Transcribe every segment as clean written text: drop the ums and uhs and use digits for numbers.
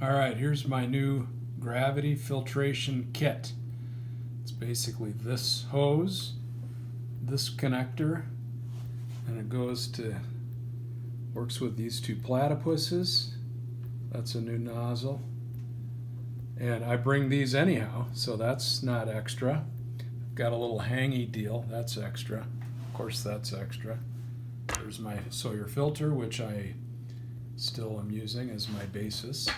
All right, here's my new gravity filtration kit. It's basically this hose, this connector, and it works with these two platypuses. That's a new nozzle. And I bring these anyhow, so that's not extra. I've got a little hangy deal, that's extra. Of course, that's extra. There's my Sawyer filter, which I still am using as my basis.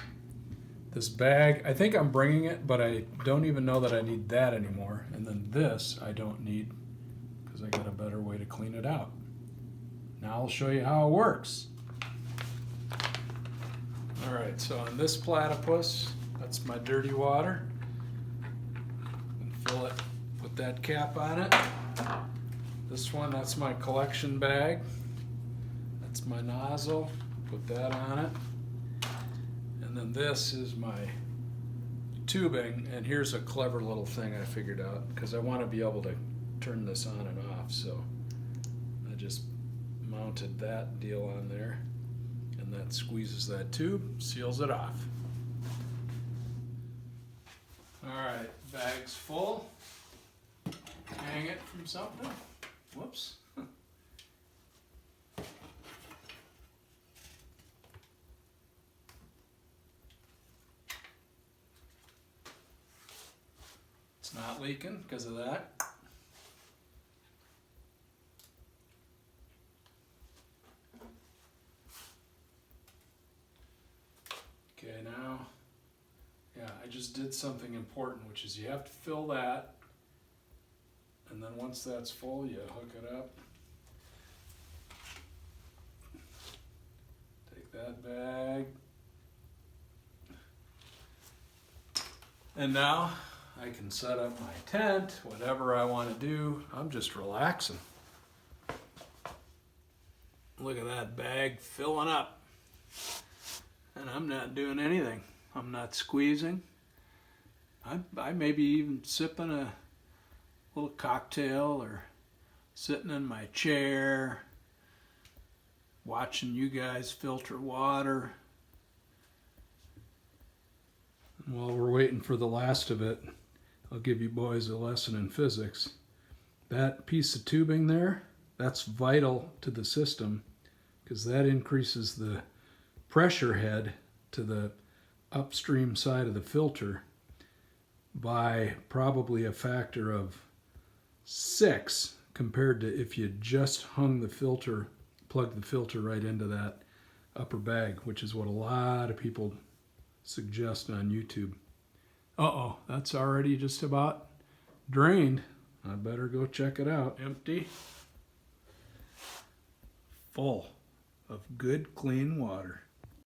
This bag, I think I'm bringing it, but I don't even know that I need that anymore. And then this I don't need because I got a better way to clean it out. Now I'll show you how it works. All right, so on this platypus, that's my dirty water. And fill it, put that cap on it. This one, that's my collection bag. That's my nozzle, put that on it. And then this is my tubing, and here's a clever little thing I figured out because I want to be able to turn this on and off, so I just mounted that deal on there, and that squeezes that tube, seals it off. Alright, bag's full. Hang it from something. Whoops. It's not leaking because of that. Okay, now, yeah, I just did something important, which is you have to fill that, and then once that's full, you hook it up. Take that bag. And now I can set up my tent, whatever I want to do. I'm just relaxing. Look at that bag filling up. And I'm not doing anything. I'm not squeezing. I may be even sipping a little cocktail or sitting in my chair, watching you guys filter water. And while we're waiting for the last of it, I'll give you boys a lesson in physics. That piece of tubing there, that's vital to the system because that increases the pressure head to the upstream side of the filter by probably a factor of 6 compared to if you just hung the filter, plugged the filter right into that upper bag, which is what a lot of people suggest on YouTube. Uh-oh, that's already just about drained. I better go check it out. Empty. Full of good, clean water.